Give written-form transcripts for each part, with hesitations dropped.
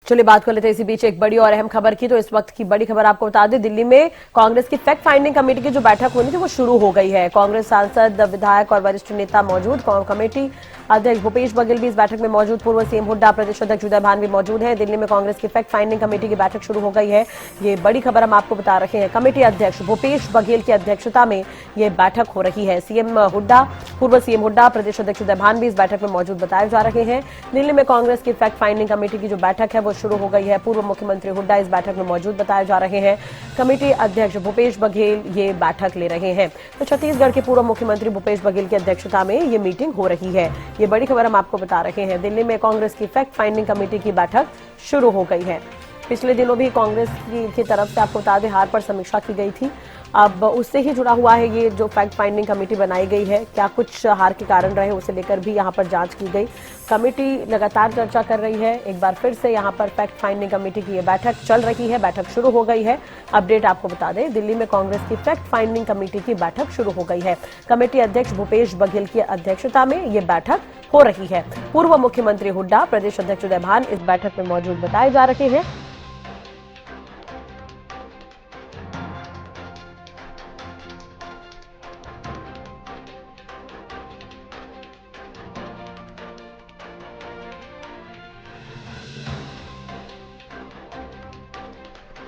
चलिए बात कर लेते हैं इसी बीच एक बड़ी और अहम खबर की। तो इस वक्त की बड़ी खबर आपको बता दें, दिल्ली में कांग्रेस की फैक्ट फाइंडिंग कमेटी की जो बैठक होनी थी वो शुरू हो गई है। कांग्रेस सांसद, विधायक और वरिष्ठ नेता मौजूद। कमेटी अध्यक्ष भूपेश बघेल भी इस बैठक में मौजूद। पूर्व सीएम हुड्डा, प्रदेश अध्यक्ष उदय भान भी मौजूद हैं। दिल्ली में कांग्रेस की फैक्ट फाइंडिंग कमेटी की बैठक शुरू हो गई है। ये बड़ी खबर हम आपको बता रहे हैं। कमेटी अध्यक्ष भूपेश बघेल की अध्यक्षता में ये बैठक हो रही है। सीएम हुड्डा, पूर्व सीएम हुड्डा, प्रदेश अध्यक्ष उदय भान भी इस बैठक में मौजूद बताए जा रहे हैं। दिल्ली में कांग्रेस की फैक्ट फाइंडिंग कमेटी की जो बैठक है वो शुरू हो गई है। पूर्व मुख्यमंत्री हुड्डा इस बैठक में मौजूद बताए जा रहे हैं। कमेटी अध्यक्ष भूपेश बघेल ये बैठक ले रहे हैं। तो छत्तीसगढ़ के पूर्व मुख्यमंत्री भूपेश बघेल की अध्यक्षता में ये मीटिंग हो रही है। ये बड़ी खबर हम आपको बता रहे हैं। दिल्ली में कांग्रेस की फैक्ट फाइंडिंग कमेटी की बैठक शुरू हो गई है। पिछले दिनों भी कांग्रेस की तरफ से आपको बता दें हार पर समीक्षा की गई थी। अब उससे ही जुड़ा हुआ है ये जो फैक्ट फाइंडिंग कमेटी बनाई गई है। क्या कुछ हार के कारण रहे उसे लेकर भी यहाँ पर जांच की गई। कमेटी लगातार चर्चा कर रही है। एक बार फिर से यहाँ पर फैक्ट फाइंडिंग कमेटी की ये बैठक चल रही है। बैठक शुरू हो गई है। अपडेट आपको बता दें, दिल्ली में कांग्रेस की फैक्ट फाइंडिंग कमेटी की बैठक शुरू हो गई है। कमेटी अध्यक्ष भूपेश बघेल की अध्यक्षता में ये बैठक हो रही है। पूर्व मुख्यमंत्री हुड्डा, प्रदेश अध्यक्ष उदय भान इस बैठक में मौजूद बताए जा रहे हैं।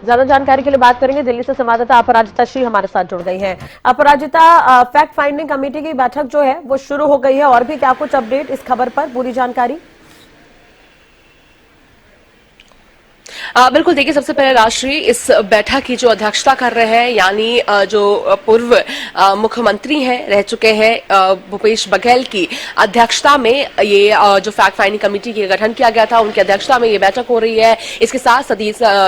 ज्यादा जानकारी के लिए बात करेंगे। दिल्ली से संवाददाता अपराजिता श्री हमारे साथ जुड़ गई हैं। अपराजिता, फैक्ट फाइंडिंग कमेटी की बैठक जो है वो शुरू हो गई है, और भी क्या कुछ अपडेट इस खबर पर, पूरी जानकारी? बिल्कुल, देखिए सबसे पहले राष्ट्रीय इस बैठक की जो अध्यक्षता कर रहे हैं, यानी जो पूर्व मुख्यमंत्री हैं, रह चुके हैं, भूपेश बघेल की अध्यक्षता में ये जो फैक्ट फाइंडिंग कमेटी का गठन किया गया था, उनकी अध्यक्षता में ये बैठक हो रही है। इसके साथ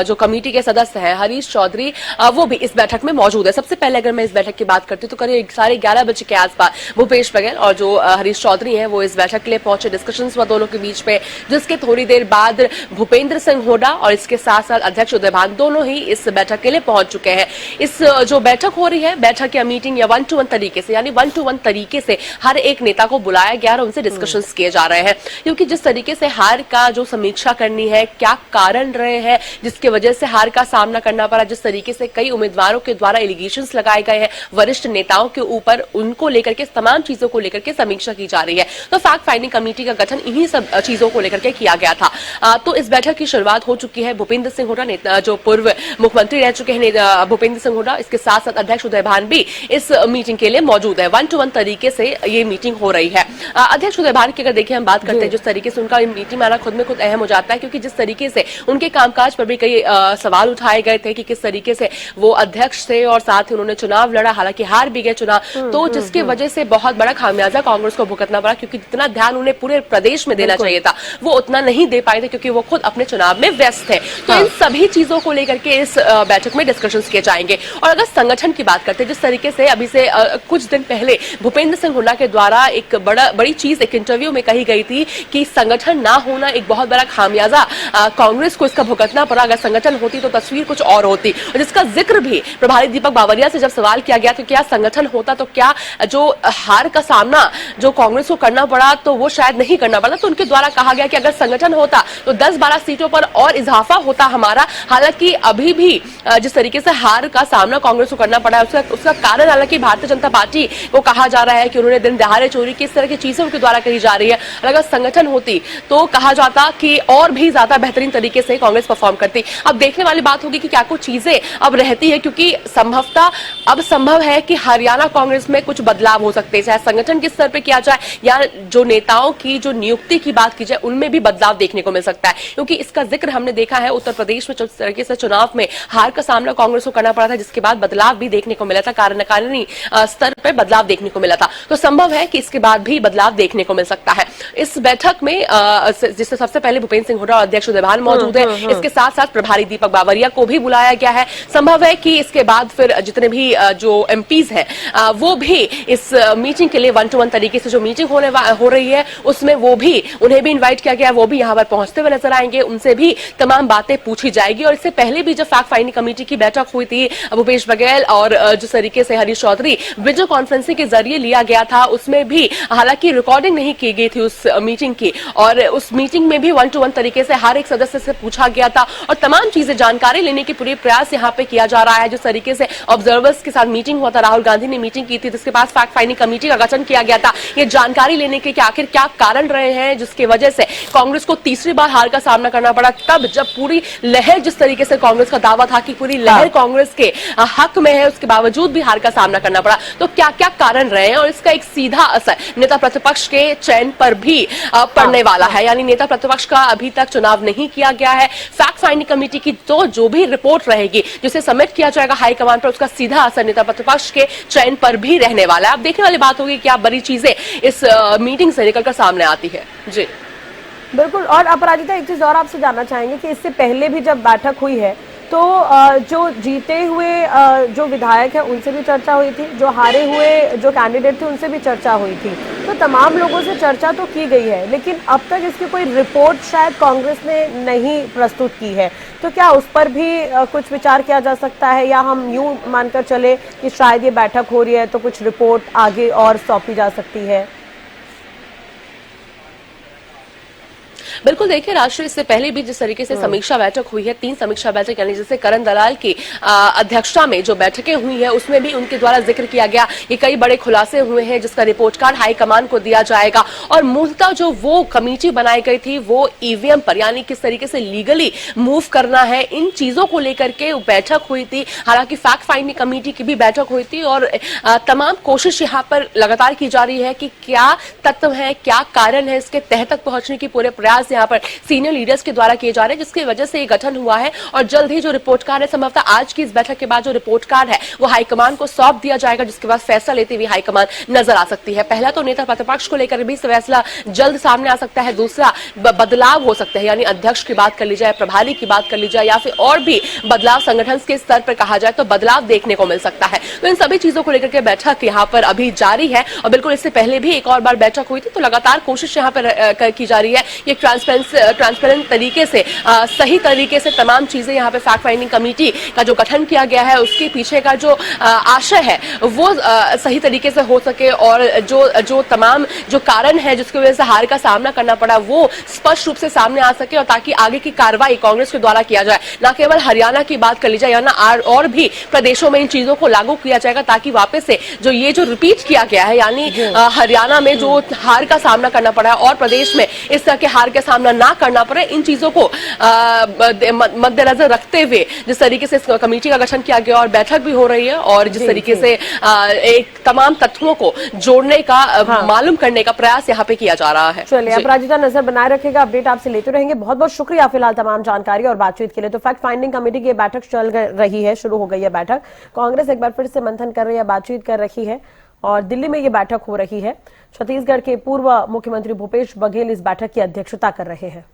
जो कमेटी के सदस्य हैं हरीश चौधरी, वो भी इस बैठक में मौजूद है। सबसे पहले अगर मैं इस बैठक की बात करती हूँ तो करीब 11:30 बजे के आसपास भूपेश बघेल और जो हरीश चौधरी हैं वो इस बैठक के लिए पहुंचे। डिस्कशंस हुआ दोनों के बीच में, जिसके थोड़ी देर बाद भूपेंद्र सिंह हुड्डा और इसके साथ साथ अध्यक्ष उदय भान दोनों ही इस बैठक के लिए पहुंच चुके हैं। इस जो बैठक हो रही है, बैठक या मीटिंग या 1-to-1 तरीके से, यानी 1-to-1 तरीके से हर एक नेता को बुलाया गया और उनसे डिस्कशंस किए जा रहे हैं। क्योंकि जिस तरीके से हार का जो समीक्षा करनी है, क्या कारण रहे हैं जिसकी वजह से हार का सामना करना पड़ा, जिस तरीके से कई उम्मीदवारों के द्वारा एलिगेशंस लगाए गए हैं वरिष्ठ नेताओं के ऊपर, उनको लेकर के तमाम चीजों को लेकर के समीक्षा की जा रही है। तो फैक्ट फाइंडिंग कमेटी का गठन इन्हीं सब चीजों को लेकर के किया गया था। तो इस बैठक की शुरुआत हो चुकी है। भूपेंद्र सिंह हुड्डा, नेता जो पूर्व मुख्यमंत्री रह चुके हैं, भूपेंद्र सिंह हुड्डा, इसके साथ साथ अध्यक्ष उदय भान भी इस मीटिंग के लिए मौजूद है। 1-to-1 तरीके से ये मीटिंग हो रही है। अध्यक्ष उदय भान की अगर देखिए हम बात करते हैं, जिस तरीके से उनका मीटिंग में आना खुद में खुद अहम हो जाता है, क्योंकि जिस तरीके से उनके कामकाज पर भी कई सवाल उठाए गए थे कि किस तरीके से वो अध्यक्ष थे और साथ ही उन्होंने चुनाव लड़ा, हालांकि हार भी गए चुनाव, तो जिसकी वजह से बहुत बड़ा खामियाजा कांग्रेस को भुगतना पड़ा, क्योंकि जितना ध्यान उन्हें पूरे प्रदेश में देना चाहिए था वो उतना नहीं दे पाए थे, क्योंकि वो खुद अपने चुनाव में व्यस्त थे। तो इन सभी चीजों को लेकर के इस बैठक में डिस्कशंस किए जाएंगे। और अगर संगठन की बात करते हैं, जिस तरीके से अभी से कुछ दिन पहले भूपेंद्र सिंह हुड्डा के द्वारा एक बड़ी चीज एक इंटरव्यू में कही गई थी कि संगठन ना होना एक बहुत बड़ा खामियाजा कांग्रेस को इसका भुगतना पड़ा। अगर संगठन होती तो तस्वीर कुछ और होती, और जिसका जिक्र भी प्रभारी दीपक बावरिया से जब सवाल किया गया तो क्या संगठन होता तो क्या जो हार का सामना जो कांग्रेस को करना पड़ा तो वो शायद नहीं करना पड़ा। तो उनके द्वारा कहा गया कि अगर संगठन होता तो 10-12 सीटों पर और इजाफा होता हमारा। हालांकि अभी भी जिस तरीके से हार का सामना कांग्रेस को करना पड़ा है उसका कारण हालांकि भारतीय जनता पार्टी को कहा जा रहा है कि उन्होंने दिन दहाड़े चोरी की, इस तरह की चीजें उनके द्वारा कही जा रही है। अगर संगठन होती तो कहा जाता कि और भी ज्यादा बेहतरीन तरीके से कांग्रेस परफॉर्म करती। अब देखने वाली बात होगी कि क्या कुछ चीजें अब रहती है, क्योंकि संभवतः अब संभव है कि हरियाणा कांग्रेस में कुछ बदलाव हो सकते हैं, चाहे संगठन के स्तर पर किया जाए या जो नेताओं की जो नियुक्ति की बात की जाए उनमें भी बदलाव देखने को मिल सकता है। क्योंकि इसका जिक्र हमने देखा है उत्तर प्रदेश में जिस तरीके से चुनाव में हार का सामना कांग्रेस को करना पड़ा था, जिसके बाद बदलाव भी देखने को मिला था, कार्यकारिणी स्तर पर बदलाव देखने को मिला था। तो संभव है कि इसके बाद भी बदलाव देखने को मिल सकता है। इस बैठक में जिससे सबसे पहले भूपेंद्र सिंह हुड्डा और अध्यक्ष उदय भान मौजूद है, इसके साथ साथ प्रभारी दीपक बावरिया को भी बुलाया गया है। संभव है कि इसके बाद फिर जितने भी जो एमपीज हैं वो भी इस मीटिंग के लिए 1-to-1 तरीके से जो मीटिंग हो रही है उसमें वो भी उन्हें भी इन्वाइट किया गया, वो भी यहाँ पर पहुंचते हुए नजर आएंगे, उनसे भी तमाम बात बातें पूछी जाएगी। और इससे पहले भी जब फैक्ट फाइंडिंग कमेटी की बैठक हुई थी, भूपेश बघेल और जिस तरीके से हरीश चौधरी वीडियो कॉन्फ्रेंसिंग के जरिए लिया गया था, उसमें भी हालांकि रिकॉर्डिंग नहीं की गई थी उस मीटिंग की, और उस मीटिंग में भी 1-to-1 तरीके से हर एक सदस्य से पूछा गया था और तमाम चीजें जानकारी लेने की पूरी प्रयास यहाँ पे किया जा रहा है। जिस तरीके से ऑब्जर्वर्स के साथ मीटिंग हुआ था, राहुल गांधी ने मीटिंग की थी, जिसके बाद फैक्ट फाइंडिंग कमेटी का गठन किया गया था, ये जानकारी लेने के कि आखिर क्या कारण रहे हैं जिसकी वजह से कांग्रेस को तीसरी बार हार का सामना करना पड़ा। तब जब पूरी लहर, जिस तरीके से कांग्रेस का दावा था कि पूरी लहर कांग्रेस के हक में है, उसके बावजूद भी हार का सामना करना पड़ा, तो क्या क्या कारण रहे हैं और इसका एक सीधा असर नेता प्रतिपक्ष के चयन पर भी पड़ने वाला है। यानी नेता प्रतिपक्ष का अभी तक चुनाव नहीं किया गया है। फैक्ट फाइंडिंग कमेटी की तो जो भी रिपोर्ट रहेगी, जिसे सबमिट किया जाएगा हाईकमान पर, उसका सीधा असर नेता प्रतिपक्ष के चयन पर भी रहने वाला है। अब देखने वाली बात होगी क्या बड़ी चीजें इस मीटिंग से निकलकर सामने आती है। जी बिल्कुल। और अपराजिता, एक चीज और आपसे जानना चाहेंगे कि इससे पहले भी जब बैठक हुई है तो जो जीते हुए जो विधायक हैं उनसे भी चर्चा हुई थी, जो हारे हुए जो कैंडिडेट थे उनसे भी चर्चा हुई थी, तो तमाम लोगों से चर्चा तो की गई है, लेकिन अब तक इसकी कोई रिपोर्ट शायद कांग्रेस ने नहीं प्रस्तुत की है। तो क्या उस पर भी कुछ विचार किया जा सकता है, या हम यूं मानकर चले कि शायद ये बैठक हो रही है तो कुछ रिपोर्ट आगे और सौंपी जा सकती है? बिल्कुल, देखिए राष्ट्रीय, इससे पहले भी जिस तरीके से समीक्षा बैठक हुई है, 3 समीक्षा बैठक, यानी जैसे करण दलाल की अध्यक्षता में जो बैठकें हुई है, उसमें भी उनके द्वारा जिक्र किया गया कि कई बड़े खुलासे हुए हैं, जिसका रिपोर्ट कार्ड हाईकमान को दिया जाएगा। और मूलतः जो वो कमेटी बनाई गई थी, वो ईवीएम पर, यानी किस तरीके से लीगली मूव करना है, इन चीजों को लेकर के बैठक हुई थी। हालांकि फैक्ट फाइंडिंग कमेटी की भी बैठक हुई थी और तमाम कोशिश यहाँ पर लगातार की जा रही है कि क्या तत्व है, क्या कारण है, इसके तह तक पहुंचने की पूरे प्रयास यहाँ पर सीनियर लीडर्स के द्वारा किए जा रहे हैं, जिसकी वजह से ये गठन हुआ है। और जल्द ही जो रिपोर्ट कार्ड है, संभवतः आज की इस बैठक के बाद जो रिपोर्ट कार्ड है वो हाईकमान को सौंप दिया जाएगा, जिसके बाद फैसला लेते हुए हाईकमान नजर आ सकती है। पहला तो नेता प्रतिपक्ष को लेकर भी फैसला जल्द सामने आ सकता है, दूसरा बदलाव हो सकता है, यानी अध्यक्ष की बात कर ली जाए, प्रभारी की बात कर ली जाए, या फिर और भी बदलाव संगठन के स्तर पर कहा जाए तो बदलाव देखने को मिल सकता है। तो इन सभी चीजों को लेकर के बैठक यहाँ पर अभी जारी है। और बिल्कुल इससे पहले भी एक और बार बैठक हुई थी, तो लगातार कोशिश यहाँ पर की जा रही है कि ट्रांसपेरेंट तरीके से, सही तरीके से तमाम चीजें यहाँ पे फैक्ट फाइंडिंग कमेटी का जो गठन किया गया है, उसके पीछे का जो आशय है वो सही तरीके से हो सके, और जो तमाम जो कारण है जिसकी वजह से हार का सामना करना पड़ा, वो स्पष्ट रूप से सामने आ सके, और ताकि आगे की कार्रवाई कांग्रेस के द्वारा किया जाए। न केवल हरियाणा की बात कर ली जाए, या ना और भी प्रदेशों में इन चीजों को लागू किया जाएगा, ताकि वापस से जो ये जो रिपीट किया गया है, यानी हरियाणा में जो हार का सामना करना पड़ा है और प्रदेश में इस तरह के हार का सामना ना करना पड़े, इन चीजों को मद्देनजर रखते हुए जिस तरीके से इस कमेटी का गठन किया गया और बैठक भी हो रही है, और जिस तरीके से एक तमाम तत्वों को जोड़ने का, मालूम करने का प्रयास यहाँ पे किया जा रहा है। चलिए, अपराजिता नजर बनाए रखेगा, अपडेट आपसे लेते रहेंगे। बहुत बहुत शुक्रिया फिलहाल तमाम जानकारी और बातचीत के लिए। तो फैक्ट फाइंडिंग कमेटी की बैठक चल रही है, शुरू हो गई है बैठक। कांग्रेस एक बार फिर से मंथन कर रही है, बातचीत कर रही है, और दिल्ली में ये बैठक हो रही है। छत्तीसगढ़ के पूर्व मुख्यमंत्री भूपेश बघेल इस बैठक की अध्यक्षता कर रहे हैं।